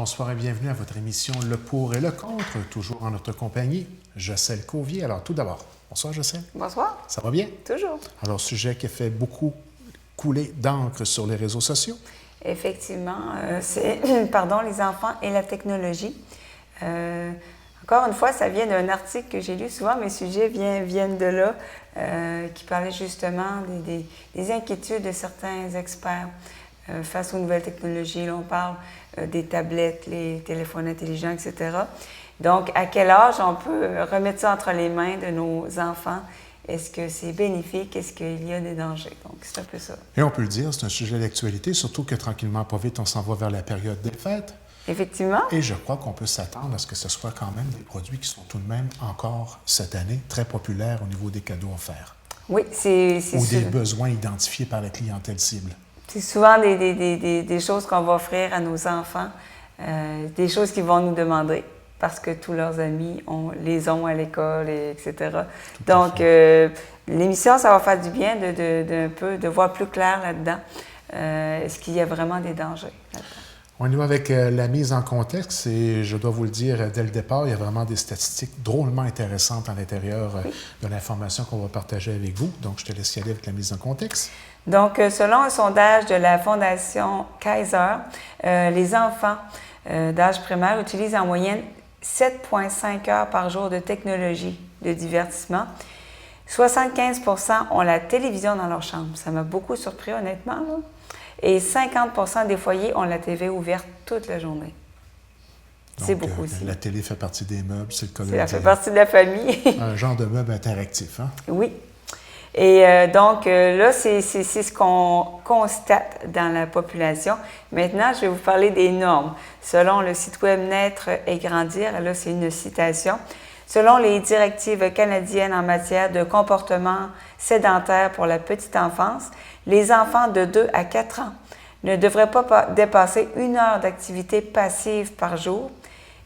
bonsoir et bienvenue à votre émission Le pour et le contre, toujours en notre compagnie, Jocelyne Cauvier. Alors tout d'abord, bonsoir Jocelyne. Bonsoir. Ça va bien? Toujours. Alors, sujet qui a fait beaucoup couler d'encre sur les réseaux sociaux. Effectivement, c'est les enfants et la technologie. Encore une fois, ça vient d'un article que j'ai lu. Souvent, mes sujets viennent de là, qui parlait justement des inquiétudes de certains experts face aux nouvelles technologies. Là, on parle des tablettes, les téléphones intelligents, etc. Donc, à quel âge on peut remettre ça entre les mains de nos enfants? Est-ce que c'est bénéfique? Est-ce qu'il y a des dangers? Donc, c'est un peu ça. Et on peut le dire, c'est un sujet d'actualité, surtout que tranquillement, pas vite, on s'en va vers la période des fêtes. Effectivement. Et je crois qu'on peut s'attendre à ce que ce soit quand même des produits qui sont tout de même encore, cette année, très populaires au niveau des cadeaux offerts. Oui, c'est ou des besoins identifiés par la clientèle cible. C'est souvent des choses qu'on va offrir à nos enfants, des choses qu'ils vont nous demander parce que tous leurs amis les ont à l'école, etc. Donc, l'émission, ça va faire du bien de voir plus clair là-dedans. Est-ce qu'il y a vraiment des dangers là-dedans? On y va avec la mise en contexte et je dois vous le dire dès le départ, il y a vraiment des statistiques drôlement intéressantes à l'intérieur de l'information qu'on va partager avec vous. Donc, je te laisse y aller avec la mise en contexte. Donc, selon un sondage de la Fondation Kaiser, les enfants d'âge primaire utilisent en moyenne 7,5 heures par jour de technologie de divertissement. 75 % ont la télévision dans leur chambre. Ça m'a beaucoup surpris, honnêtement, là. Et 50 % des foyers ont la TV ouverte toute la journée. C'est beaucoup aussi. La télé fait partie des meubles, c'est le cas de Ça fait partie de la famille. Un genre de meuble interactif, hein? Oui. Et donc, là, c'est ce qu'on constate dans la population. Maintenant, je vais vous parler des normes. Selon le site web Naître et Grandir, là, c'est une citation. Selon les directives canadiennes en matière de comportement sédentaire pour la petite enfance, les enfants de 2 à 4 ans ne devraient pas dépasser 1 heure d'activité passive par jour.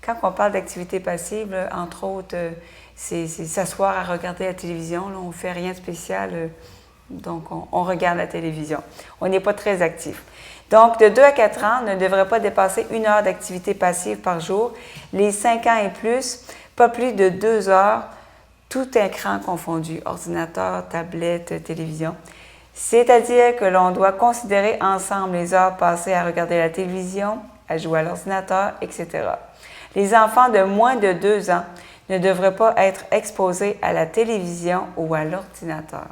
Quand on parle d'activité passive, là, entre autres, c'est s'asseoir à regarder la télévision. Là, on ne fait rien de spécial, donc on regarde la télévision. On n'est pas très actif. Donc, de 2 à 4 ans ne devraient pas dépasser 1 heure d'activité passive par jour. Les 5 ans et plus, pas plus de 2 heures, tout écran confondu, ordinateur, tablette, télévision. C'est-à-dire que l'on doit considérer ensemble les heures passées à regarder la télévision, à jouer à l'ordinateur, etc. Les enfants de moins de 2 ans ne devraient pas être exposés à la télévision ou à l'ordinateur.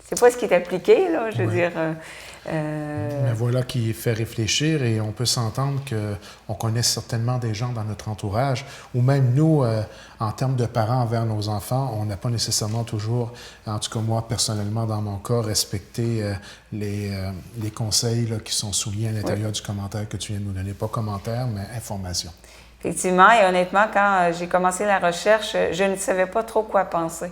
C'est pas ce qui est appliqué, là, je veux dire. Mais voilà qui fait réfléchir et on peut s'entendre qu'on connaît certainement des gens dans notre entourage, ou même nous, en termes de parents envers nos enfants, on n'a pas nécessairement toujours, en tout cas moi personnellement dans mon cas, respecté les conseils là, qui sont soulignés à l'intérieur du commentaire que tu viens de nous donner. Pas commentaire, mais information. Effectivement, et honnêtement, quand j'ai commencé la recherche, je ne savais pas trop quoi penser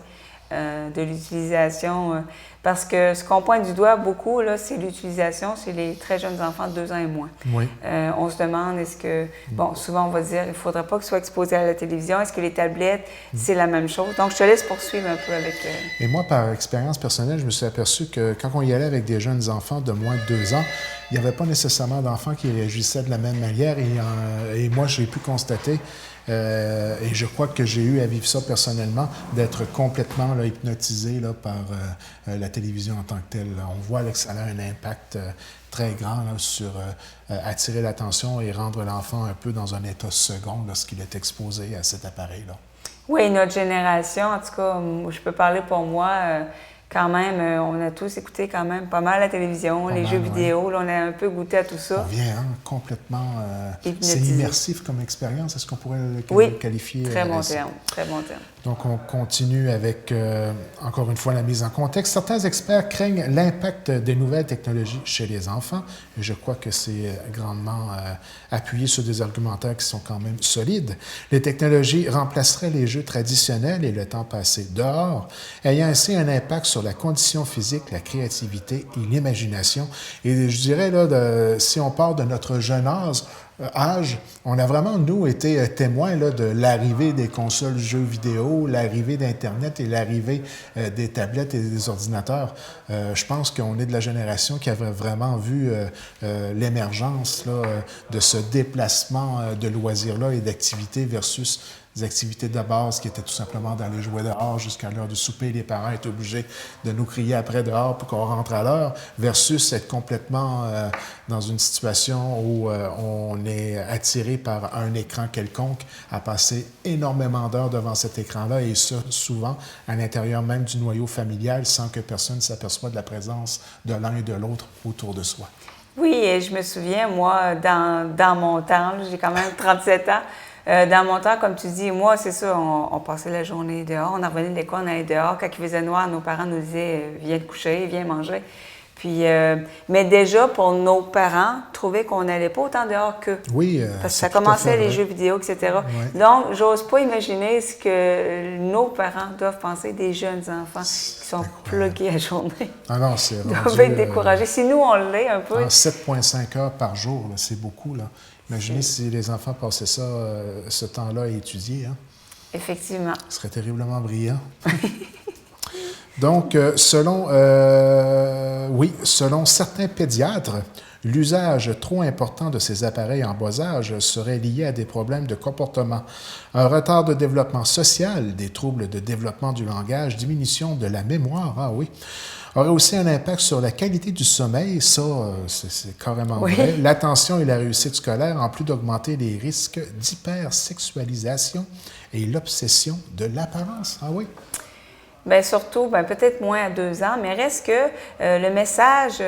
de l'utilisation, parce que ce qu'on pointe du doigt beaucoup, là, c'est l'utilisation chez les très jeunes enfants de 2 ans et moins. Oui. On se demande, est-ce que, bon, souvent on va dire, il ne faudrait pas qu'ils soient exposés à la télévision, est-ce que les tablettes, c'est la même chose? Donc, je te laisse poursuivre un peu avec... Et moi, par expérience personnelle, je me suis aperçu que quand on y allait avec des jeunes enfants de moins de 2 ans, il n'y avait pas nécessairement d'enfants qui réagissaient de la même manière. Et moi, j'ai pu constater, et je crois que j'ai eu à vivre ça personnellement, d'être complètement là, hypnotisé là, par la télévision en tant que telle. On voit là, que ça a un impact très grand là, sur attirer l'attention et rendre l'enfant un peu dans un état second lorsqu'il est exposé à cet appareil-là. Oui, notre génération, en tout cas, je peux parler pour moi, quand même, on a tous écouté quand même pas mal la télévision, les jeux vidéo, là, on a un peu goûté à tout ça. On vient complètement... c'est immersif comme expérience, est-ce qu'on pourrait le qualifier? Très bon terme, très bon terme. Donc, on continue avec, encore une fois, la mise en contexte. Certains experts craignent l'impact des nouvelles technologies chez les enfants. Et je crois que c'est grandement appuyé sur des argumentaires qui sont quand même solides. Les technologies remplaceraient les jeux traditionnels et le temps passé dehors, ayant ainsi un impact sur la condition physique, la créativité et l'imagination. Et je dirais, là, si on part de notre jeune âge, âge, on a vraiment, nous, été témoins là, de l'arrivée des consoles jeux vidéo, l'arrivée d'Internet et l'arrivée des tablettes et des ordinateurs. Je pense qu'on est de la génération qui avait vraiment vu l'émergence là, de ce déplacement de loisirs-là et d'activités versus des activités de base qui étaient tout simplement d'aller jouer dehors jusqu'à l'heure du souper. Les parents étaient obligés de nous crier après dehors pour qu'on rentre à l'heure, versus être complètement dans une situation où on est attiré par un écran quelconque, à passer énormément d'heures devant cet écran-là, et ça, souvent, à l'intérieur même du noyau familial, sans que personne ne s'aperçoive de la présence de l'un et de l'autre autour de soi. Oui, et je me souviens, moi, dans mon temps, j'ai quand même 37 ans, dans mon temps, comme tu dis, moi, c'est ça, on passait la journée dehors, on en revenait de l'école, on allait dehors. Quand il faisait noir, nos parents nous disaient « Viens te coucher, viens manger ». Puis, mais déjà, pour nos parents, trouver qu'on n'allait pas autant dehors qu'eux. Oui, parce que ça commençait les jeux vidéo, etc. Oui. Donc, j'ose pas imaginer ce que nos parents doivent penser des jeunes enfants qui sont plugués à la journée. Ah non, c'est rendu... Ils doivent être découragés. Si nous, on l'est un peu... 7,5 heures par jour, c'est beaucoup, là. Imaginez si les enfants passaient ça, ce temps-là à étudier. Hein? Effectivement. Ce serait terriblement brillant. Donc, selon certains pédiatres, l'usage trop important de ces appareils en bas âge serait lié à des problèmes de comportement, un retard de développement social, des troubles de développement du langage, diminution de la mémoire, ah oui, aurait aussi un impact sur la qualité du sommeil, ça, c'est carrément vrai, l'attention et la réussite scolaire, en plus d'augmenter les risques d'hypersexualisation et l'obsession de l'apparence, ah oui. Bien, surtout, peut-être moins à 2 ans, mais reste que le message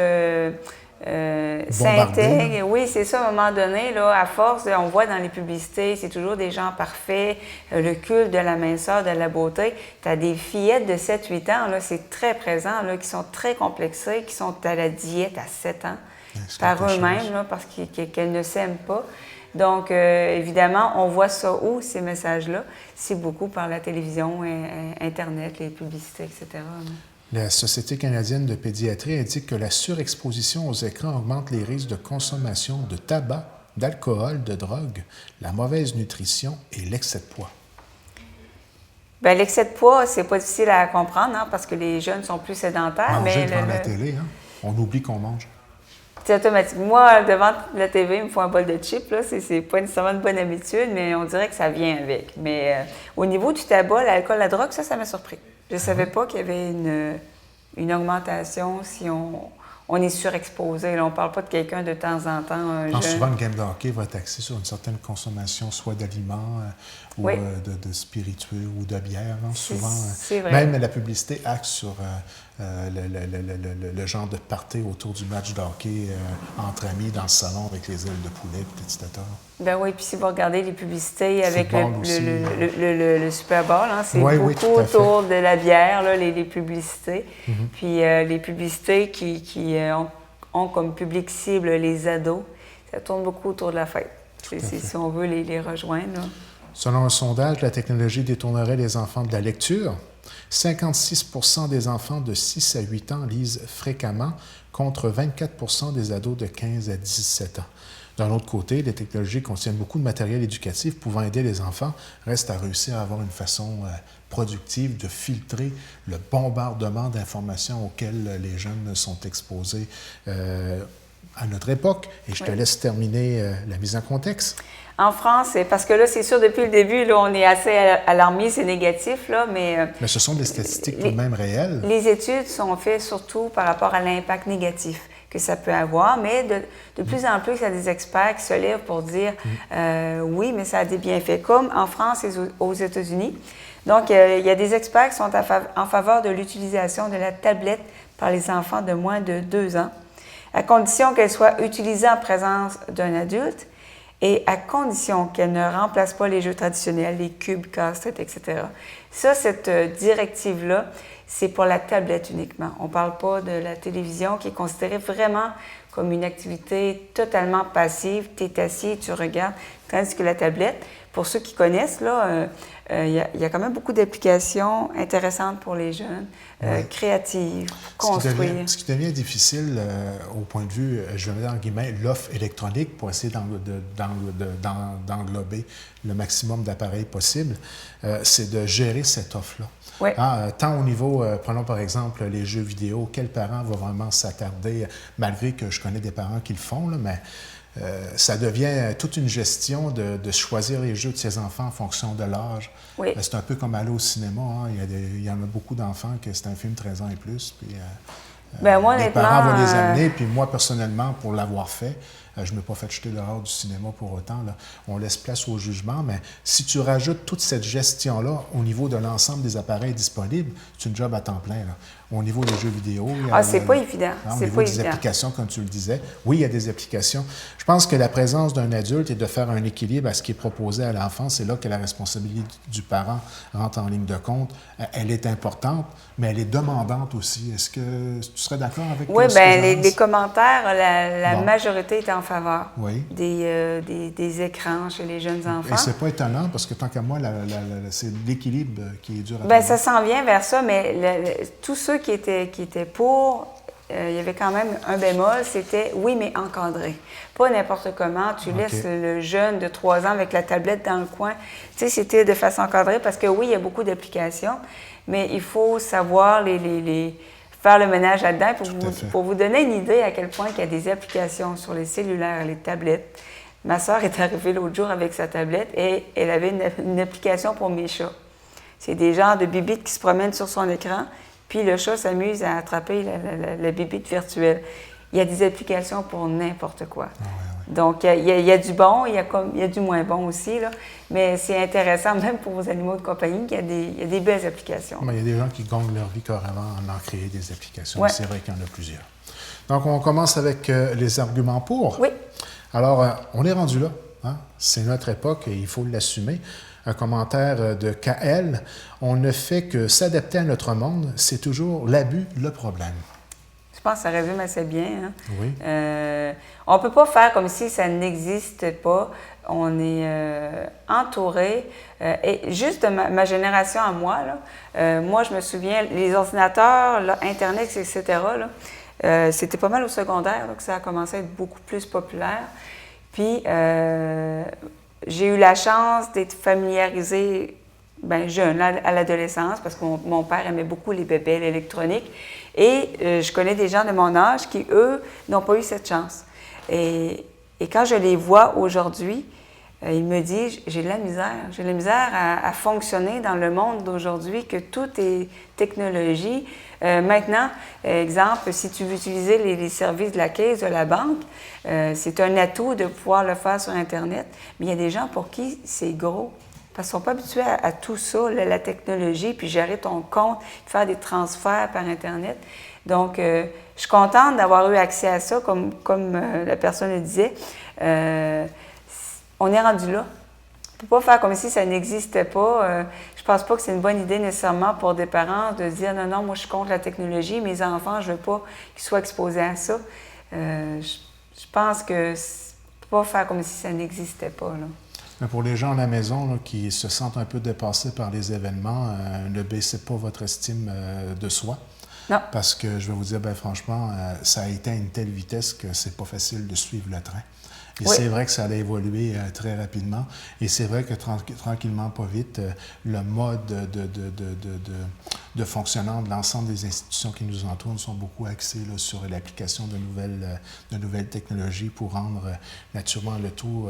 s'intègre. Oui, c'est ça, à un moment donné, là, à force, on voit dans les publicités, c'est toujours des gens parfaits, le culte de la minceur, de la beauté. Tu as des fillettes de 7-8 ans, là, c'est très présent, là, qui sont très complexées, qui sont à la diète à 7 ans, par eux-mêmes, là, parce qu'elles ne s'aiment pas. Donc, évidemment, on voit ça où, ces messages-là? C'est beaucoup par la télévision, Internet, les publicités, etc. La Société canadienne de pédiatrie indique que la surexposition aux écrans augmente les risques de consommation de tabac, d'alcool, de drogue, la mauvaise nutrition et l'excès de poids. Bien, l'excès de poids, c'est pas difficile à comprendre, hein, parce que les jeunes sont plus sédentaires. Manger devant la télé, hein? On oublie qu'on mange. C'est automatique. Moi, devant la TV, il me faut un bol de chips. Là. C'est pas nécessairement une bonne habitude, mais on dirait que ça vient avec. Mais au niveau du tabac, l'alcool, la drogue, ça m'a surpris. Je ne savais pas qu'il y avait une augmentation si on est surexposé. Là, on ne parle pas de quelqu'un de temps en temps. Souvent, une game de hockey va être axée sur une certaine consommation, soit d'aliments ou de spiritueux ou de bière. Hein. Souvent, c'est vrai. Même la publicité axe sur le genre de party autour du match de hockey entre amis dans le salon avec les ailes de poulet, etc. Ben oui, puis si vous regardez les publicités avec le Super Bowl, hein, c'est beaucoup autour de la bière, là, les publicités. Mm-hmm. Puis les publicités qui ont comme public cible les ados, ça tourne beaucoup autour de la fête. Si on veut les rejoindre. Là. Selon un sondage, la technologie détournerait les enfants de la lecture. 56% des enfants de 6 à 8 ans lisent fréquemment, contre 24% des ados de 15 à 17 ans. D'un autre côté, les technologies contiennent beaucoup de matériel éducatif pouvant aider les enfants. Reste à réussir à avoir une façon productive de filtrer le bombardement d'informations auxquelles les jeunes sont exposés à notre époque. Et je te laisse terminer la mise en contexte. En France, parce que là, c'est sûr, depuis le début, là, on est assez alarmés, c'est négatif, là, mais ce sont des statistiques tout de même réelles. Les études sont faites surtout par rapport à l'impact négatif que ça peut avoir, mais de plus en plus, il y a des experts qui se lèvent pour dire oui, mais ça a des bienfaits, comme en France et aux États-Unis. Donc, il y a des experts qui sont en faveur de l'utilisation de la tablette par les enfants de moins de 2 ans, à condition qu'elle soit utilisée en présence d'un adulte et à condition qu'elle ne remplace pas les jeux traditionnels, les cubes, casse-tête, etc. Ça, cette directive-là, c'est pour la tablette uniquement. On ne parle pas de la télévision qui est considérée vraiment comme une activité totalement passive. Tu es assis, tu regardes, tandis que la tablette, pour ceux qui connaissent, là, il y a quand même beaucoup d'applications intéressantes pour les jeunes, créatives, pour construire. Ce qui devient difficile au point de vue, je vais mettre en guillemets, l'offre électronique pour essayer d'englober le maximum d'appareils possible, c'est de gérer cette offre-là. Oui. Tant au niveau, prenons par exemple les jeux vidéo, quel parent va vraiment s'attarder, malgré que je connais des parents qui le font, là, mais ça devient toute une gestion de choisir les jeux de ses enfants en fonction de l'âge. Oui. C'est un peu comme aller au cinéma. Hein. Il y en a beaucoup d'enfants que c'est un film 13 ans et plus. Puis, moi, les parents vont les amener. Puis moi, personnellement, pour l'avoir fait, je ne m'ai pas fait jeter dehors du cinéma pour autant. Là. On laisse place au jugement, mais si tu rajoutes toute cette gestion-là au niveau de l'ensemble des appareils disponibles, c'est une job à temps plein. Là. Au niveau des jeux vidéo, c'est pas évident. Au niveau des applications, comme tu le disais, oui, il y a des applications. Je pense que la présence d'un adulte et de faire un équilibre à ce qui est proposé à l'enfant, c'est là que la responsabilité du parent rentre en ligne de compte. Elle est importante, mais elle est demandante aussi. Est-ce que tu serais d'accord avec Oui, bien, les commentaires, la majorité est en faveur des écrans chez les jeunes enfants. Et c'est pas étonnant parce que tant qu'à moi, c'est l'équilibre qui est dur à trouver. Ça s'en vient vers ça, mais tous ceux qui étaient pour, il y avait quand même un bémol, c'était oui, mais encadré. Pas n'importe comment. Tu laisses le jeune de 3 ans avec la tablette dans le coin. Tu sais, c'était de façon encadrée parce que oui, il y a beaucoup d'applications, mais il faut savoir faire le ménage là-dedans pour vous donner une idée à quel point il y a des applications sur les cellulaires et les tablettes. Ma soeur est arrivée l'autre jour avec sa tablette et elle avait une application pour mes chats. C'est des genres de bibites qui se promènent sur son écran, puis le chat s'amuse à attraper la bibite virtuelle. Il y a des applications pour n'importe quoi. Donc, il y a du bon, il y a du moins bon aussi, là. Mais c'est intéressant, même pour vos animaux de compagnie, qu'il y a des belles applications. Mais il y a des gens qui gagnent leur vie carrément en créer des applications. C'est vrai qu'il y en a plusieurs. Donc, on commence avec les arguments pour. Oui. Alors, on est rendu là. Hein? C'est notre époque et il faut l'assumer. Un commentaire de KL. On ne fait que s'adapter à notre monde. C'est toujours l'abus, le problème. Je pense que ça résume assez bien. Hein? Oui. On ne peut pas faire comme si ça n'existe pas. On est entouré. Et juste de ma génération à moi, là, moi, je me souviens, les ordinateurs, là, Internet, etc., là, c'était pas mal au secondaire là, que ça a commencé à être beaucoup plus populaire. Puis, j'ai eu la chance d'être familiarisée jeune, à l'adolescence, parce que mon père aimait beaucoup les bébés, l'électronique. Et je connais des gens de mon âge qui, eux, n'ont pas eu cette chance. Et quand je les vois aujourd'hui, ils me disent, j'ai de la misère. J'ai de la misère à fonctionner dans le monde d'aujourd'hui, que tout est technologie. Maintenant, exemple, si tu veux utiliser les services de la caisse de la banque, c'est un atout de pouvoir le faire sur Internet. Mais il y a des gens pour qui c'est gros. Parce qu'ils ne sont pas habitués à tout ça, la technologie, puis gérer ton compte, faire des transferts par Internet. Donc, je suis contente d'avoir eu accès à ça, comme la personne le disait. On est rendu là. On ne peut pas faire comme si ça n'existait pas. Je ne pense pas que c'est une bonne idée nécessairement pour des parents de dire « Non, moi je suis contre la technologie, mes enfants, je ne veux pas qu'ils soient exposés à ça. » Je pense que on ne peut pas faire comme si ça n'existait pas, là. Mais pour les gens à la maison là, qui se sentent un peu dépassés par les événements, ne baissez pas votre estime de soi. Non. Parce que je vais vous dire, franchement, ça a été à une telle vitesse que c'est pas facile de suivre le train. Et c'est vrai que ça allait évoluer très rapidement. Et c'est vrai que tranquillement, pas vite, le mode de fonctionnement de l'ensemble des institutions qui nous entourent sont beaucoup axés là, sur l'application de nouvelles technologies pour rendre naturellement le tout,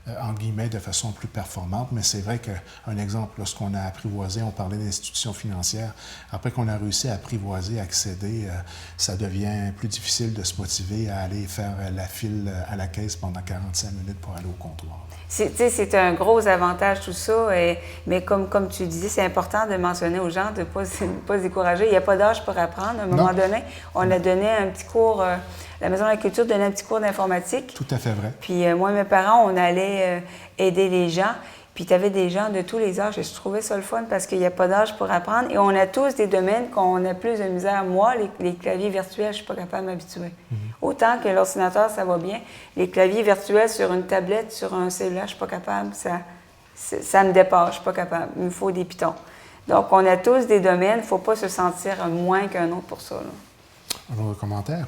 en guillemets, de façon plus performante. Mais c'est vrai qu'un exemple, lorsqu'on a apprivoisé, on parlait d'institutions financières, après qu'on a réussi à apprivoiser, accéder, ça devient plus difficile de se motiver à aller faire la file à la caisse pendant 45 minutes pour aller au comptoir. C'est un gros avantage tout ça, mais comme tu disais, c'est important de mentionner aux gens de ne pas se décourager. Il n'y a pas d'âge pour apprendre. À un moment donné, on a donné un petit cours, la Maison de la Culture donnait un petit cours d'informatique. Tout à fait vrai. Puis moi et mes parents, on allait aider les gens. Puis tu avais des gens de tous les âges et je trouvais ça le fun parce qu'il n'y a pas d'âge pour apprendre. Et on a tous des domaines qu'on a plus de misère. Moi, les claviers virtuels, je ne suis pas capable de m'habituer. Mm-hmm. Autant que l'ordinateur, ça va bien. Les claviers virtuels sur une tablette, sur un cellulaire, je ne suis pas capable. ça me dépasse, je ne suis pas capable. Il me faut des pitons. Donc, on a tous des domaines, il ne faut pas se sentir moins qu'un autre pour ça. Un commentaire?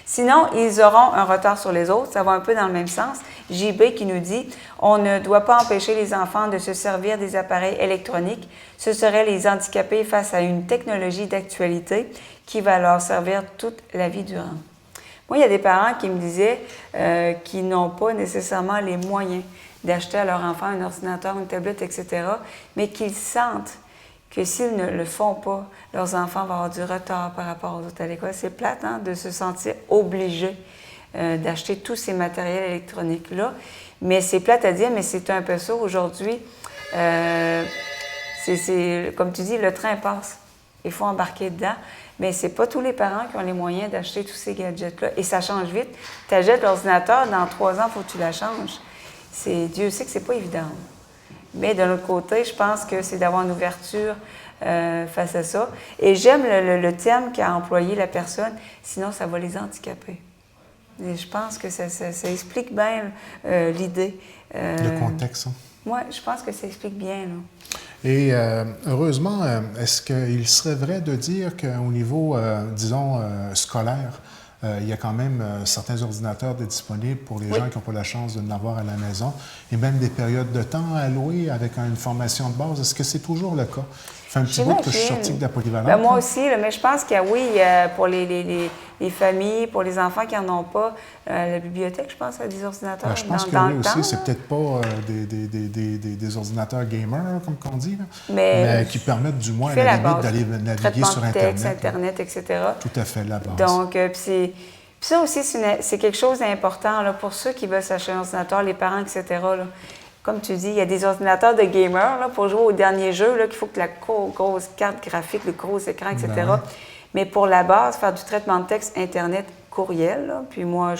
Sinon, ils auront un retard sur les autres. Ça va un peu dans le même sens. JB qui nous dit « On ne doit pas empêcher les enfants de se servir des appareils électroniques. Ce serait les handicaper face à une technologie d'actualité qui va leur servir toute la vie durant. » Moi, il y a des parents qui me disaient qu'ils n'ont pas nécessairement les moyens d'acheter à leur enfant un ordinateur, une tablette, etc., mais qu'ils sentent que s'ils ne le font pas, leurs enfants vont avoir du retard par rapport aux autres à l'école. C'est plate, hein, de se sentir obligé d'acheter tous ces matériels électroniques-là. Mais c'est plate à dire, mais c'est un peu ça. Aujourd'hui, comme tu dis, le train passe. Il faut embarquer dedans. Mais ce n'est pas tous les parents qui ont les moyens d'acheter tous ces gadgets-là. Et ça change vite. Tu achètes l'ordinateur, dans 3 ans, il faut que tu la changes. Dieu sait que ce n'est pas évident. Mais de l'autre côté, je pense que c'est d'avoir une ouverture face à ça. Et j'aime le terme qu'a employé la personne, sinon ça va les handicaper. Et je pense que ça explique bien l'idée. Le contexte. Hein? Oui, je pense que ça explique bien. Là. Et heureusement, est-ce qu'il serait vrai de dire qu'au niveau, disons, scolaire, il y a quand même certains ordinateurs disponibles pour les gens qui n'ont pas la chance de l'avoir à la maison, et même des périodes de temps allouées avec une formation de base. Est-ce que c'est toujours le cas? Ça fait un petit bout que je suis sortie de la polyvalente. Ben, moi aussi, mais je pense que oui, pour les familles, pour les enfants qui n'en ont pas, la bibliothèque, je pense, a des ordinateurs. Ben, je pense que oui aussi, c'est peut-être pas des ordinateurs gamers, comme on dit, là, mais qui permettent du moins à la limite d'aller naviguer sur Internet. Internet, etc. Tout à fait, la base. Donc, puis ça aussi, c'est quelque chose d'important là, pour ceux qui veulent s'acheter un ordinateur, les parents, etc. Là. Comme tu dis, il y a des ordinateurs de gamers là, pour jouer au dernier jeu, qu'il faut que la grosse carte graphique, le gros écran, etc. Ben. Mais pour la base, faire du traitement de texte, Internet, courriel, là, puis moi,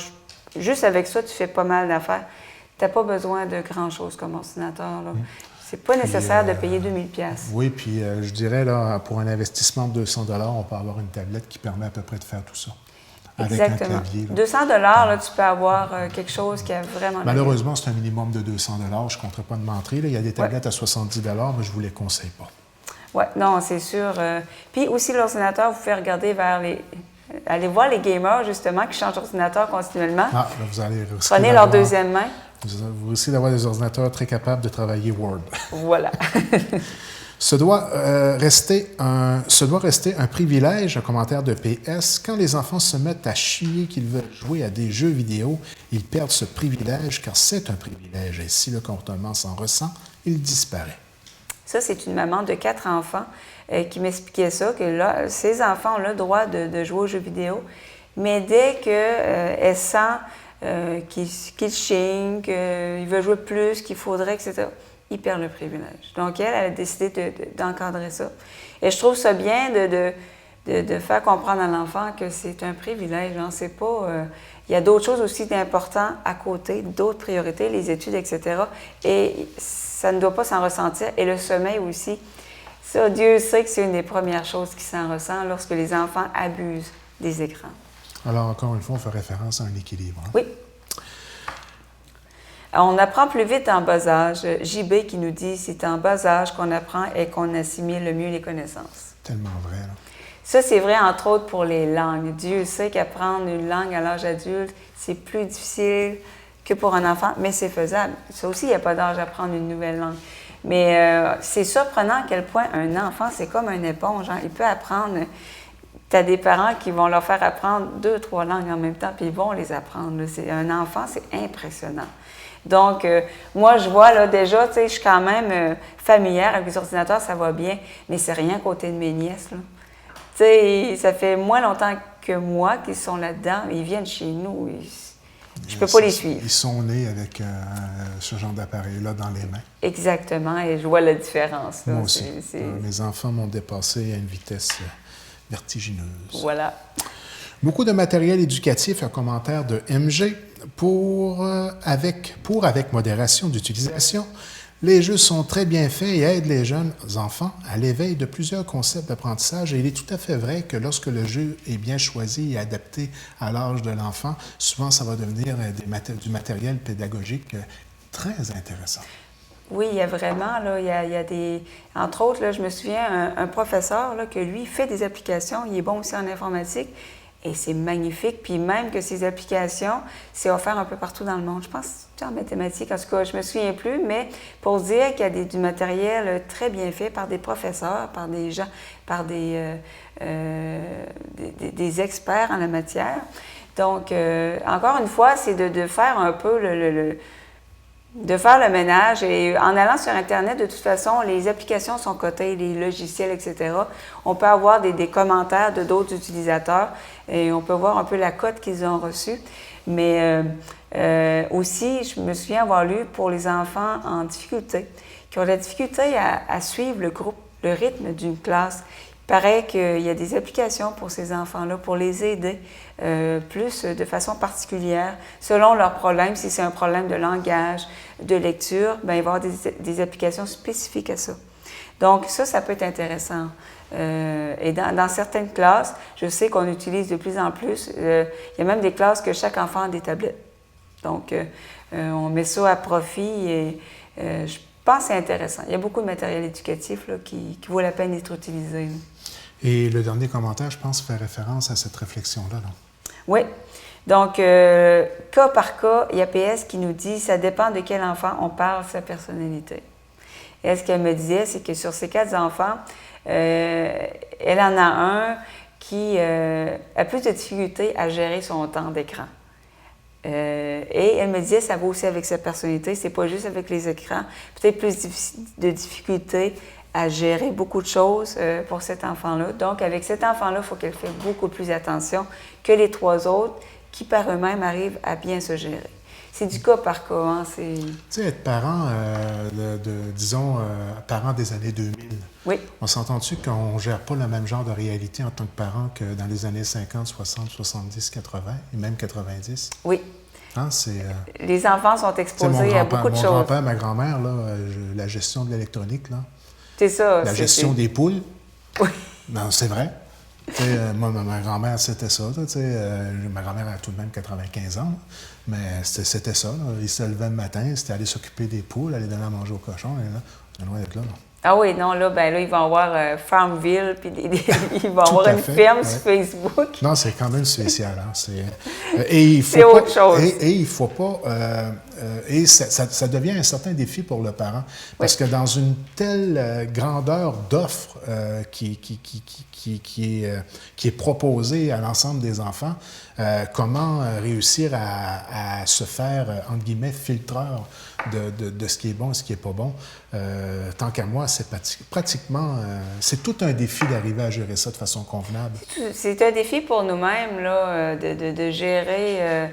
juste avec ça, tu fais pas mal d'affaires. Tu n'as pas besoin de grand-chose comme ordinateur. Là. C'est pas nécessaire de payer 2000$. Oui, puis je dirais, là, pour un investissement de 200$, on peut avoir une tablette qui permet à peu près de faire tout ça. Avec exactement. Un clavier, 200$, là, tu peux avoir quelque chose qui a vraiment... Malheureusement, c'est un minimum de 200$. Je ne compterai pas de mentir. Il y a des tablettes à 70$, mais je ne vous les conseille pas. Oui, non, c'est sûr. Puis aussi, l'ordinateur, vous pouvez regarder vers allez voir les gamers, justement, qui changent d'ordinateur continuellement. Ah, là, vous allez prenez leur deuxième main. Vous risquez d'avoir des ordinateurs très capables de travailler Word. Voilà. Ce doit rester un privilège, un commentaire de PS. Quand les enfants se mettent à chier qu'ils veulent jouer à des jeux vidéo, ils perdent ce privilège car c'est un privilège. Et si le comportement s'en ressent, il disparaît. Ça, c'est une maman de 4 enfants qui m'expliquait ça, que là, ces enfants ont le droit de jouer aux jeux vidéo, mais dès qu'elle sent qu'ils chignent, qu'ils veulent jouer plus, qu'il faudrait, etc., ils perdent le privilège. Donc, elle a décidé d'encadrer ça. Et je trouve ça bien de faire comprendre à l'enfant que c'est un privilège. Hein. C'est pas... il y a d'autres choses aussi d'importantes à côté, d'autres priorités, les études, etc. Et ça ne doit pas s'en ressentir. Et le sommeil aussi. Ça, Dieu sait que c'est une des premières choses qui s'en ressent lorsque les enfants abusent des écrans. Alors, encore une fois, on fait référence à un équilibre. Hein? Oui. On apprend plus vite en bas âge. JB qui nous dit « C'est en bas âge qu'on apprend et qu'on assimile le mieux les connaissances. » Tellement vrai, là. Ça, c'est vrai, entre autres, pour les langues. Dieu sait qu'apprendre une langue à l'âge adulte, c'est plus difficile que pour un enfant, mais c'est faisable. Ça aussi, il n'y a pas d'âge à apprendre une nouvelle langue. Mais c'est surprenant à quel point un enfant, c'est comme une éponge. Hein. Il peut apprendre... Tu as des parents qui vont leur faire apprendre 2, 3 langues en même temps, puis ils vont les apprendre. Un enfant, c'est impressionnant. Donc, moi, je vois, là, déjà, tu sais, je suis quand même familière avec les ordinateurs, ça va bien, mais c'est rien côté de mes nièces, là. Tu sais, ça fait moins longtemps que moi qu'ils sont là-dedans, ils viennent chez nous, je ne peux pas les suivre. Ils sont nés avec ce genre d'appareil-là dans les mains. Exactement, et je vois la différence. Là. Moi aussi. Mes enfants m'ont dépassé à une vitesse vertigineuse. Voilà. Beaucoup de matériel éducatif, un commentaire de MG. Avec modération d'utilisation, les jeux sont très bien faits et aident les jeunes enfants à l'éveil de plusieurs concepts d'apprentissage. Et il est tout à fait vrai que lorsque le jeu est bien choisi et adapté à l'âge de l'enfant, souvent ça va devenir du matériel pédagogique très intéressant. Oui, il y a vraiment, là, il y a des... Entre autres, là, je me souviens, un professeur, là, que lui, fait des applications, il est bon aussi en informatique, et c'est magnifique. Puis même que ces applications, c'est offert un peu partout dans le monde. Je pense que c'est en mathématiques, en tout cas, je me souviens plus, mais pour dire qu'il y a du matériel très bien fait par des professeurs, par des gens, par des experts en la matière. Donc, encore une fois, c'est de faire un peu de faire le ménage. Et en allant sur Internet, de toute façon, les applications sont cotées, les logiciels, etc. On peut avoir des commentaires de d'autres utilisateurs et on peut voir un peu la cote qu'ils ont reçue. Mais aussi, je me souviens avoir lu pour les enfants en difficulté, qui ont de la difficulté à suivre le groupe, le rythme d'une classe. Il paraît qu'il y a des applications pour ces enfants-là, pour les aider plus de façon particulière, selon leurs problèmes. Si c'est un problème de langage, de lecture, bien, il va y avoir des applications spécifiques à ça. Donc, ça peut être intéressant. Et dans certaines classes, je sais qu'on utilise de plus en plus, il y a même des classes que chaque enfant a des tablettes. Donc, on met ça à profit et je pense que c'est intéressant. Il y a beaucoup de matériel éducatif là, qui vaut la peine d'être utilisé. Là. Et le dernier commentaire, je pense, fait référence à cette réflexion-là. Là. Oui. Donc, cas par cas, il y a PS qui nous dit « ça dépend de quel enfant on parle, sa personnalité ». Et ce qu'elle me disait, c'est que sur ces 4 enfants, elle en a un qui a plus de difficulté à gérer son temps d'écran. Et elle me disait, ça va aussi avec sa personnalité, c'est pas juste avec les écrans, peut-être plus de difficulté à gérer beaucoup de choses pour cet enfant-là. Donc, avec cet enfant-là, il faut qu'elle fasse beaucoup plus attention que les 3 autres qui, par eux-mêmes, arrivent à bien se gérer. C'est du cas par cas. Hein, tu sais, être parent, disons, parent des années 2000, oui. On s'entend-tu qu'on ne gère pas le même genre de réalité en tant que parent que dans les années 50, 60, 70, 80 et même 90? Oui. Hein, les enfants sont exposés à beaucoup de choses. Mon grand-père, ma grand-mère, là, la gestion de l'électronique, là. C'est ça. La gestion des poules. Oui. Non, c'est vrai. Moi, ma grand-mère, c'était ça. Ma grand-mère a tout de même 95 ans, mais c'était ça. Là. Il se levait le matin, c'était aller s'occuper des poules, aller donner à manger aux cochons, et là, on est loin d'être là. Non. Ah oui, non, là, ils vont avoir Farmville, puis ils vont avoir une ferme sur Facebook. Non, c'est quand même spécial. Hein? C'est autre chose. Et il ne faut pas... et ça devient un certain défi pour le parent, parce que dans une telle grandeur d'offres qui est proposée à l'ensemble des enfants, comment réussir à se faire, entre guillemets, filtreur de ce qui est bon et ce qui n'est pas bon. Tant qu'à moi, c'est pratiquement... c'est tout un défi d'arriver à gérer ça de façon convenable. C'est un défi pour nous-mêmes là, de gérer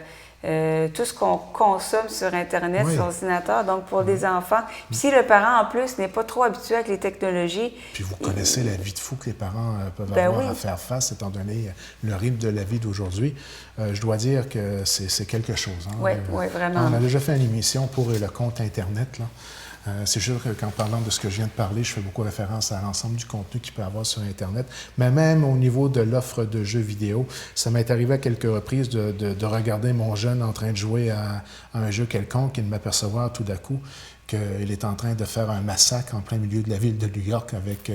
tout ce qu'on consomme sur Internet, sur l'ordinateur, donc pour des enfants. Puis si le parent, en plus, n'est pas trop habitué avec les technologies... Puis vous connaissez la vie de fou que les parents peuvent avoir à faire face, étant donné le rythme de la vie d'aujourd'hui. Je dois dire que c'est quelque chose. Hein? Oui, vraiment. On a déjà fait une émission pour le compte Internet, là. C'est sûr qu'en parlant de ce que je viens de parler, je fais beaucoup référence à l'ensemble du contenu qu'il peut y avoir sur Internet, mais même au niveau de l'offre de jeux vidéo, ça m'est arrivé à quelques reprises de regarder mon jeune en train de jouer à un jeu quelconque et de m'apercevoir tout d'un coup qu'il est en train de faire un massacre en plein milieu de la ville de New York avec...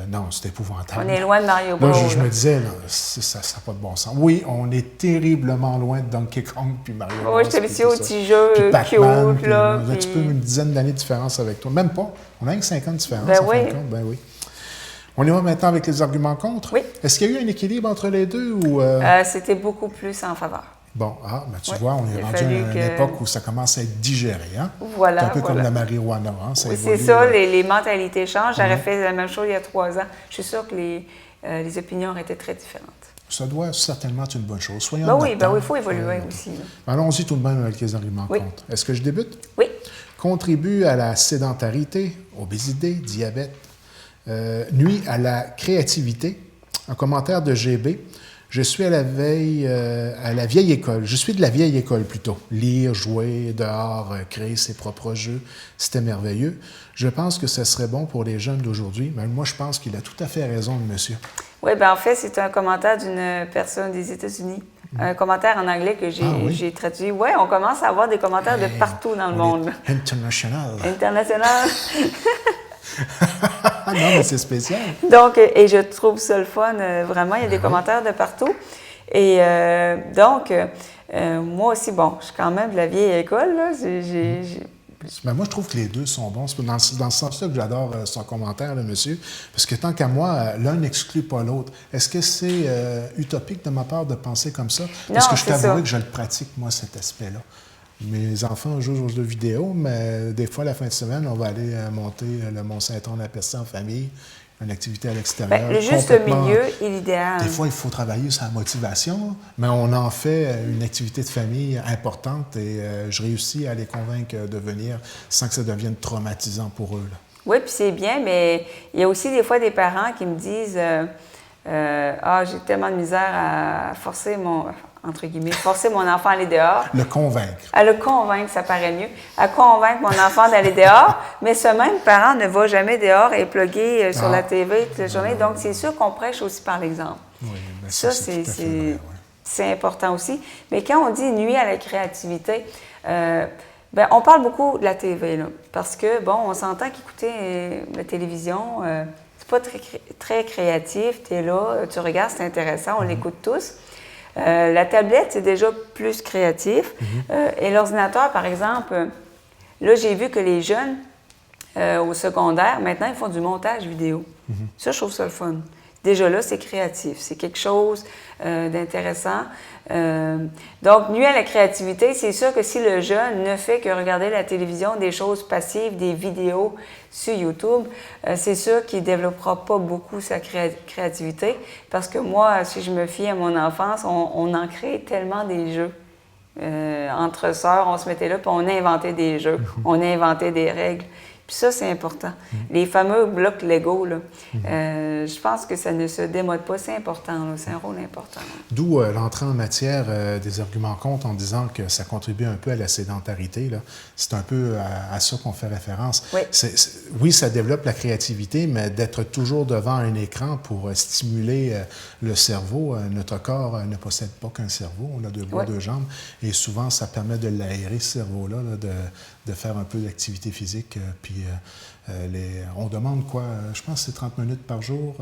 non, c'est épouvantable. On est loin de Mario Bros. Là, je me disais, là, ça n'a pas de bon sens. Oui, on est terriblement loin de Donkey Kong puis Mario Bros. Oui, je suis habituée aux petits jeux cute. On a un petit peu une dizaine d'années de différence avec toi. Même pas. On a 5 ans de différence. Ben oui. Ben oui. On y va maintenant avec les arguments contre. Oui. Est-ce qu'il y a eu un équilibre entre les deux ou... C'était beaucoup plus en faveur. Bon, tu vois, on est rendu à une époque où ça commence à être digéré. Hein? Voilà, c'est un peu comme la marijuana. Hein? Oui, c'est ça, les mentalités changent. J'aurais fait la même chose il y a 3 ans. Je suis sûre que les opinions auraient été très différentes. Ça doit certainement être une bonne chose. Soyons oui, il faut évoluer aussi. Allons-y tout de même avec les arguments contre. Est-ce que je débute? Oui. Contribue à la sédentarité, obésité, diabète, nuit à la créativité. Un commentaire de GB. Je suis à la vieille école. Je suis de la vieille école plutôt. Lire, jouer, dehors, créer ses propres jeux, c'était merveilleux. Je pense que ce serait bon pour les jeunes d'aujourd'hui. Mais moi, je pense qu'il a tout à fait raison, le monsieur. Oui, bien en fait, c'est un commentaire d'une personne des États-Unis. Un commentaire en anglais que j'ai traduit. Oui, on commence à avoir des commentaires de partout dans le monde. International. International. Non, mais c'est spécial. Donc, et je trouve ça le fun, vraiment, il y a des commentaires de partout. Et donc, moi aussi, bon, je suis quand même de la vieille école, là. Ben moi, je trouve que les deux sont bons. C'est dans ce sens-là que j'adore son commentaire, là, monsieur. Parce que tant qu'à moi, l'un n'exclut pas l'autre. Est-ce que c'est utopique de ma part de penser comme ça? Parce que je t'avoue que je le pratique, moi, cet aspect-là. Mes enfants jouent aux jeux vidéo, mais des fois, la fin de semaine, on va aller monter le Mont-Saint-Onge de la Percée en famille, une activité à l'extérieur. Bien, le juste milieu est l'idéal. Des fois, il faut travailler sur la motivation, mais on en fait une activité de famille importante et je réussis à les convaincre de venir sans que ça devienne traumatisant pour eux. Là. Oui, puis c'est bien, mais il y a aussi des fois des parents qui me disent ah, j'ai tellement de misère à forcer forcer mon enfant à aller dehors. Le convaincre. À le convaincre, ça paraît mieux. À convaincre mon enfant d'aller dehors, mais ce même parent ne va jamais dehors et est plugué sur la TV toute la journée. Donc, c'est sûr qu'on prêche aussi par l'exemple. Oui, bien ça, c'est important aussi. Mais quand on dit nuit à la créativité, bien, on parle beaucoup de la TV, là, parce que, bon, on s'entend qu'écouter la télévision, c'est pas très créatif. Tu es là, tu regardes, c'est intéressant, on l'écoute tous. La tablette, c'est déjà plus créatif. Et l'ordinateur, par exemple, là, j'ai vu que les jeunes au secondaire, maintenant, ils font du montage vidéo. Ça, je trouve ça le fun. Déjà là, c'est créatif. C'est quelque chose d'intéressant. Donc, nuit à la créativité, c'est sûr que si le jeune ne fait que regarder la télévision, des choses passives, des vidéos sur YouTube, c'est sûr qu'il ne développera pas beaucoup sa créativité. Parce que moi, si je me fie à mon enfance, on en crée tellement des jeux. Entre sœurs, on se mettait là, puis on inventait des jeux, on inventait des règles. Puis ça, c'est important. Les fameux blocs Lego, là, je pense que ça ne se démode pas. C'est important, c'est un rôle important. D'où l'entrée en matière des arguments contre en disant que ça contribue un peu à la sédentarité. Là. C'est un peu à ça qu'on fait référence. Oui. Oui, ça développe la créativité, mais d'être toujours devant un écran pour stimuler le cerveau. Notre corps ne possède pas qu'un cerveau. On a deux bras, deux jambes. Et souvent, ça permet de l'aérer, ce cerveau-là, là, de faire un peu d'activité physique. Puis on demande quoi? Je pense que c'est 30 minutes par jour,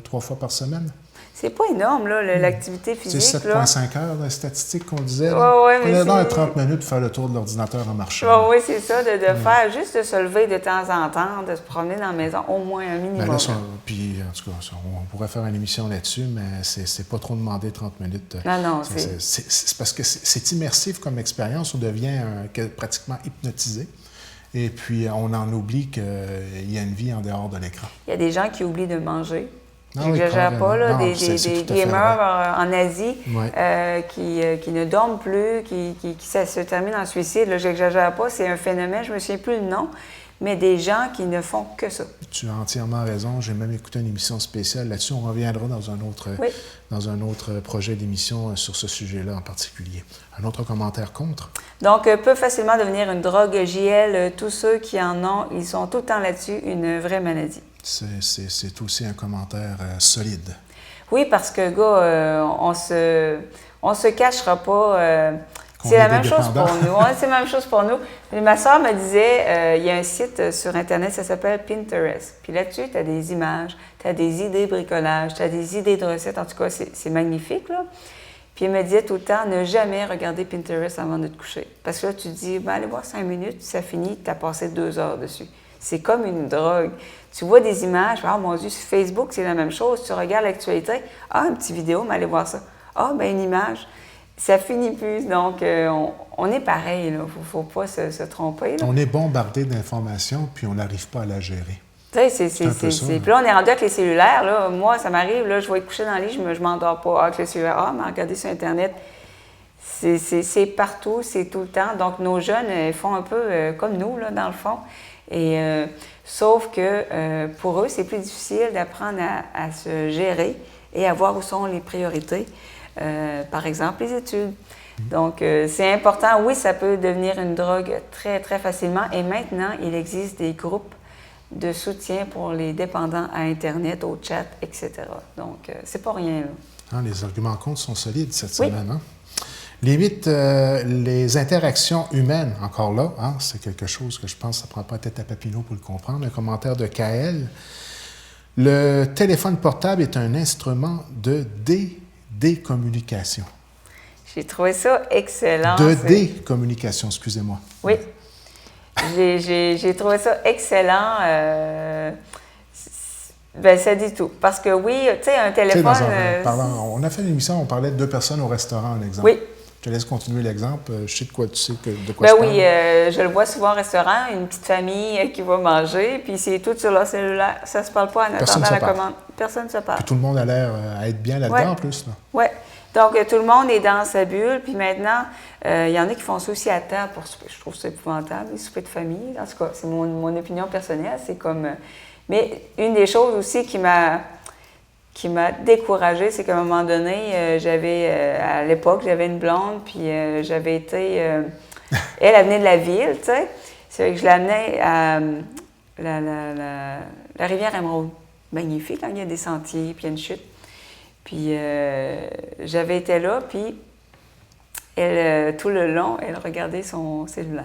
3 fois par semaine. C'est pas énorme, là, l'activité physique. C'est 7,5 heures, la statistique qu'on disait. Oui, mais dans 30 minutes pour faire le tour de l'ordinateur en marchant. Oui, c'est ça, de faire juste de se lever de temps en temps, de se promener dans la maison, au moins un minimum. Ben là, puis, en tout cas, on pourrait faire une émission là-dessus, mais c'est pas trop demandé 30 minutes. Non, c'est parce que c'est immersif comme expérience, on devient pratiquement hypnotisé. Et puis, on en oublie qu'il y a une vie en dehors de l'écran. Il y a des gens qui oublient de manger. Je n'exagère pas, là, des gamers en Asie qui ne dorment plus, ça se termine en suicide. Je n'exagère pas, c'est un phénomène, je ne me souviens plus le nom, mais des gens qui ne font que ça. Tu as entièrement raison. J'ai même écouté une émission spéciale là-dessus. On reviendra dans un autre projet d'émission sur ce sujet-là en particulier. Un autre commentaire contre? Donc, peut facilement devenir une drogue JL. Tous ceux qui en ont, ils sont tout le temps là-dessus, une vraie maladie. C'est aussi un commentaire solide. Oui, parce que, gars, on se cachera pas. C'est la même chose pour nous. Ouais, c'est la même chose pour nous. Ma soeur me disait, il y a un site sur Internet, ça s'appelle Pinterest. Puis là-dessus, tu as des images, tu as des idées de bricolage, tu as des idées de recettes. En tout cas, c'est magnifique, là. Puis elle me disait tout le temps, ne jamais regarder Pinterest avant de te coucher. Parce que là, tu te dis, ben, allez voir 5 minutes, ça finit, tu as passé 2 heures dessus. C'est comme une drogue. Tu vois des images, ah mon Dieu, sur Facebook, c'est la même chose. Tu regardes l'actualité, ah, une petite vidéo, mais allez voir ça. Ah, ben une image. Ça finit plus. Donc, on est pareil, là. Faut pas se tromper, là. On est bombardé d'informations, puis on n'arrive pas à la gérer. Tu sais, puis là, on est rendu avec les cellulaires, là. Moi, ça m'arrive, là, je vais être couché dans le lit, je m'endors pas avec le cellulaire. Ah, mais regardez sur Internet. C'est partout, c'est tout le temps. Donc, nos jeunes font un peu comme nous, là, dans le fond. Et sauf que pour eux, c'est plus difficile d'apprendre à se gérer et à voir où sont les priorités. Par exemple, les études. Donc, c'est important. Oui, ça peut devenir une drogue très, très facilement. Et maintenant, il existe des groupes de soutien pour les dépendants à Internet, au chat, etc. Donc, c'est pas rien, là. Hein, les arguments contre sont solides cette semaine. Hein? Limite les interactions humaines, encore là, hein, c'est quelque chose que je pense que ça ne prend pas tête à Papineau pour le comprendre. Un commentaire de Kael. Le téléphone portable est un instrument de décommunication. J'ai trouvé ça excellent. De décommunication, excusez-moi. Oui. J'ai trouvé ça excellent. Ben, ça dit tout. Parce que oui, tu sais, un téléphone... on a fait une émission, on parlait de 2 personnes au restaurant, un exemple. Oui. Je te laisse continuer l'exemple. Je sais de quoi tu sais de quoi ben je parle. oui, je le vois souvent au restaurant, une petite famille qui va manger, puis c'est tout sur leur cellulaire. Ça se parle pas en attendant la commande. Personne ne se parle. Puis tout le monde a l'air à être bien là-dedans en plus. Oui. Donc, tout le monde est dans sa bulle. Puis maintenant, il y en a qui font ça aussi à table. Je trouve ça épouvantable, les soupers de famille. En tout cas, c'est mon opinion personnelle. C'est comme... mais une des choses aussi qui m'a découragée, c'est qu'à un moment donné, à l'époque, j'avais une blonde, puis j'avais été... elle venait de la ville, tu sais. C'est que je l'amenais à la rivière Émeraude. Magnifique, hein? Il y a des sentiers, puis il y a une chute. Puis j'avais été là, puis elle, tout le long, elle regardait son cellulaire.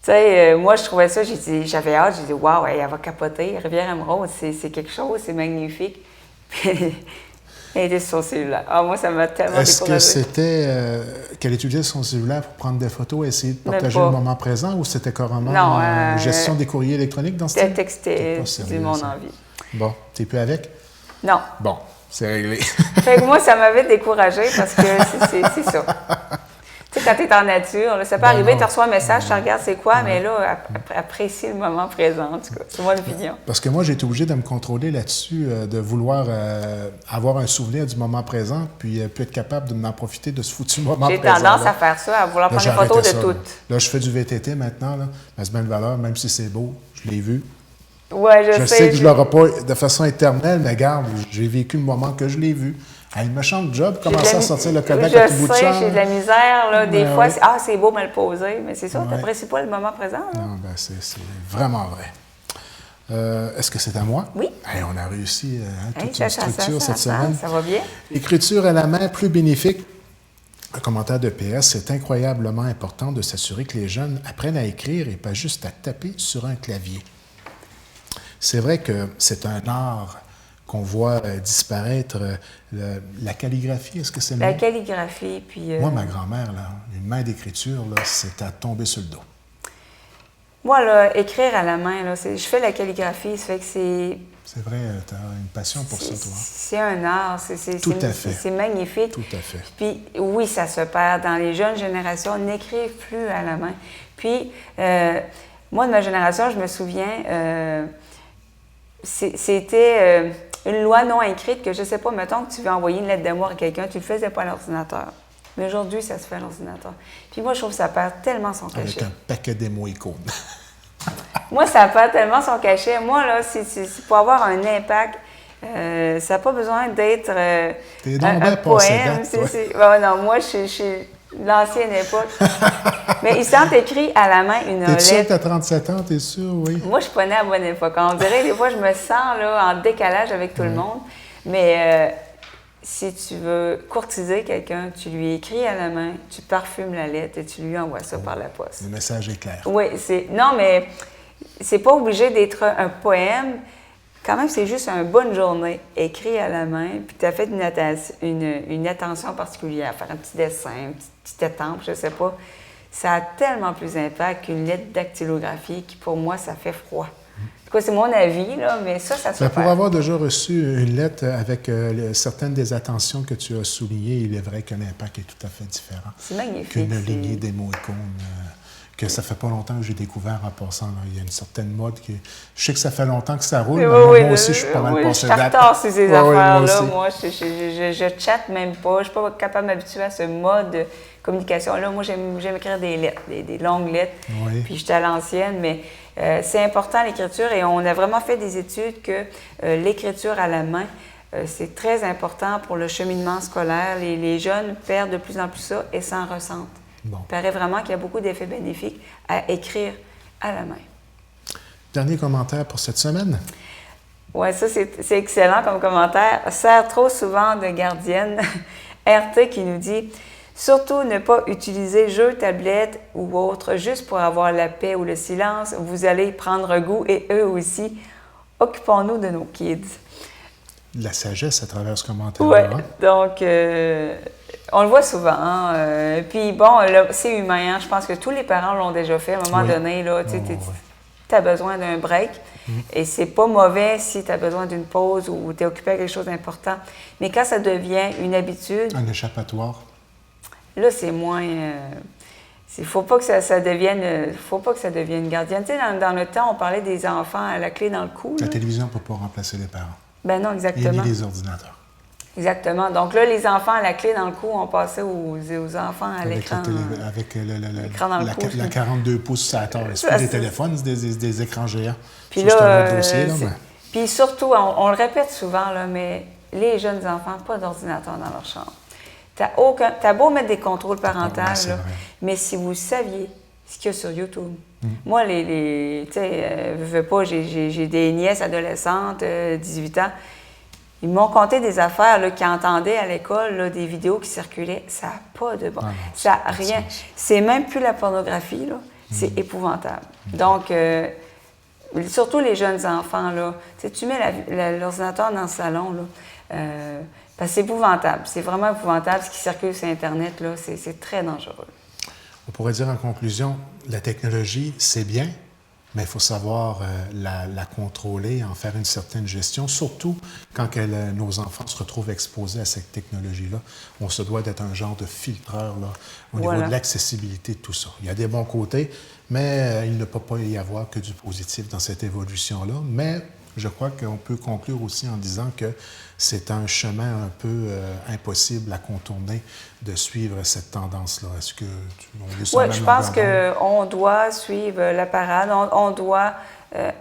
Tu sais, moi, je trouvais ça, j'avais hâte, j'ai dit, waouh, elle va capoter, Rivière-Émeraude, c'est quelque chose, c'est magnifique. Puis elle était sur son cellulaire. Ah, moi, ça m'a tellement découragée. Est-ce que c'était qu'elle utilisait son cellulaire pour prendre des photos et essayer de partager le moment présent, ou c'était carrément gestion des courriers électroniques dans ce temps? C'était texté, c'est mon envie. Bon, t'es plus avec? Non. Bon, c'est réglé. Fait que moi, ça m'avait découragée parce que c'est ça. Tu sais, quand tu es en nature, là, ça peut arriver, tu reçois un message, tu regardes c'est quoi, mais là, apprécie le moment présent, en tout cas. C'est mon opinion. Parce que moi, j'ai été obligé de me contrôler là-dessus, de vouloir avoir un souvenir du moment présent, puis être capable de m'en profiter de ce foutu moment présent. J'ai tendance à faire ça, à vouloir prendre des photos de tout. Là, je fais du VTT maintenant, là. Ça se met une valeur, même si c'est beau, je l'ai vu. Oui, je sais que je ne l'aurai pas de façon éternelle, mais regarde, j'ai vécu le moment que je l'ai vu. Un méchant job, commencer à sortir le Kodak à tout bout de champ. J'ai de la misère, là, des fois. C'est beau mal posé, mais c'est ça, tu n'apprécies pas le moment présent. Là. Non, ben c'est vraiment vrai. Est-ce que c'est à moi? Oui. Hey, on a réussi toute une structure cette semaine. Ça va bien. Écriture à la main plus bénéfique. Un commentaire de PS, c'est incroyablement important de s'assurer que les jeunes apprennent à écrire et pas juste à taper sur un clavier. C'est vrai que c'est un art qu'on voit disparaître. La calligraphie, est-ce que c'est le mot? La calligraphie, puis... Moi, ma grand-mère, là, une main d'écriture, c'est à tomber sur le dos. Moi, là, écrire à la main, là, je fais la calligraphie, ça fait que c'est... C'est vrai, tu as une passion pour ça, toi. C'est un art, Tout à fait. C'est magnifique. Tout à fait. Puis oui, ça se perd. Dans les jeunes générations, n'écrivent plus à la main. Puis, moi, de ma génération, je me souviens... C'était une loi non écrite que, je ne sais pas, mettons que tu veux envoyer une lettre d'amour à quelqu'un, tu ne le faisais pas à l'ordinateur. Mais aujourd'hui, ça se fait à l'ordinateur. Puis moi, je trouve que ça perd tellement son cachet. Avec un paquet d'émo-icônes. Moi, ça perd tellement son cachet. Moi, là, c'est pour avoir un impact, ça n'a pas besoin d'être un poème. Non, moi, je suis l'ancienne époque. Mais ils sont écrits à la main une lettre. T'es sûr que t'as 37 ans, t'es sûr, oui? Moi, je suis pas née à la bonne époque. On dirait, des fois, je me sens là, en décalage avec tout le monde. Mais si tu veux courtiser quelqu'un, tu lui écris à la main, tu parfumes la lettre et tu lui envoies ça par la poste. Le message est clair. Oui, non, mais c'est pas obligé d'être un poème. Quand même, c'est juste une bonne journée, écrit à la main, puis tu as fait une attention particulière, faire un petit dessin, une petite étampe, je sais pas. Ça a tellement plus d'impact qu'une lettre dactylographie qui, pour moi, ça fait froid. C'est mon avis, là, mais ça se fait. Pour avoir déjà reçu une lettre avec certaines des attentions que tu as soulignées, il est vrai que l'impact est tout à fait différent. C'est magnifique. Qu'une lignée d'émo-icônes. Que ça fait pas longtemps que j'ai découvert en passant. Là. Il y a une certaine mode qui... Je sais que ça fait longtemps que ça roule, mais moi aussi, je suis pas mal passé date. Je suis en retard sur ces affaires-là. Moi, je chatte même pas. Je suis pas capable de m'habituer à ce mode de communication-là. Moi, j'aime écrire des lettres, des longues lettres. Oui. Puis j'étais à l'ancienne, mais c'est important l'écriture et on a vraiment fait des études que l'écriture à la main, c'est très important pour le cheminement scolaire. Les jeunes perdent de plus en plus ça et s'en ressentent. Bon. Il paraît vraiment qu'il y a beaucoup d'effets bénéfiques à écrire à la main. Dernier commentaire pour cette semaine. Oui, ça, c'est excellent comme commentaire. Sert trop souvent de gardienne. RT qui nous dit « Surtout ne pas utiliser jeux, tablettes ou autres juste pour avoir la paix ou le silence. Vous allez prendre goût et eux aussi. Occupons-nous de nos kids. » La sagesse à travers ce commentaire. Oui, donc on le voit souvent. Hein? Puis bon, c'est humain. Hein? Je pense que tous les parents l'ont déjà fait. À un moment donné, là, tu as besoin d'un break. Et c'est pas mauvais si tu as besoin d'une pause ou tu es occupé à quelque chose d'important. Mais quand ça devient une habitude... Un échappatoire. Là, c'est moins... Il faut pas que ça devienne... faut pas que ça devienne gardienne. Tu sais, dans le temps, on parlait des enfants à la clé dans le cou. La télévision ne peut pas remplacer les parents. Ben non, exactement. Et ni les ordinateurs. Exactement. Donc là, les enfants à la clé dans le cou, on passait aux enfants à l'écran. Avec la 42 pouces à la table. C'est pas des téléphones, c'est des écrans géants. Puis ça, là, c'est un autre dossier. Puis surtout, on le répète souvent, là, mais les jeunes enfants, pas d'ordinateur dans leur chambre. T'as beau mettre des contrôles parentaux, mais si vous saviez ce qu'il y a sur YouTube. Moi, tu sais, j'ai des nièces adolescentes, 18 ans. Ils m'ont conté des affaires là, qu'ils entendaient à l'école, là, des vidéos qui circulaient. Ça n'a pas de bon. Ça n'a rien. C'est même plus la pornographie, là. C'est épouvantable. Donc, surtout les jeunes enfants, là. Tu mets l'ordinateur dans le salon, là. Parce que c'est épouvantable. C'est vraiment épouvantable ce qui circule sur Internet, là. C'est très dangereux. On pourrait dire en conclusion, la technologie, c'est bien, mais il faut savoir la contrôler, en faire une certaine gestion, surtout quand nos enfants se retrouvent exposés à cette technologie-là. On se doit d'être un genre de filtreur là, au niveau de l'accessibilité de tout ça. Il y a des bons côtés, mais il ne peut pas y avoir que du positif dans cette évolution-là. Mais je crois qu'on peut conclure aussi en disant que c'est un chemin un peu impossible à contourner de suivre cette tendance-là. Est-ce que oui, je pense qu'on doit suivre la parade. On doit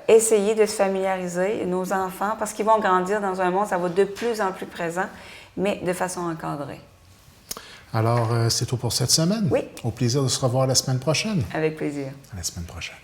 essayer de se familiariser, nos enfants, parce qu'ils vont grandir dans un monde, ça va de plus en plus présent, mais de façon encadrée. Alors, c'est tout pour cette semaine. Oui. Au plaisir de se revoir la semaine prochaine. Avec plaisir. À la semaine prochaine.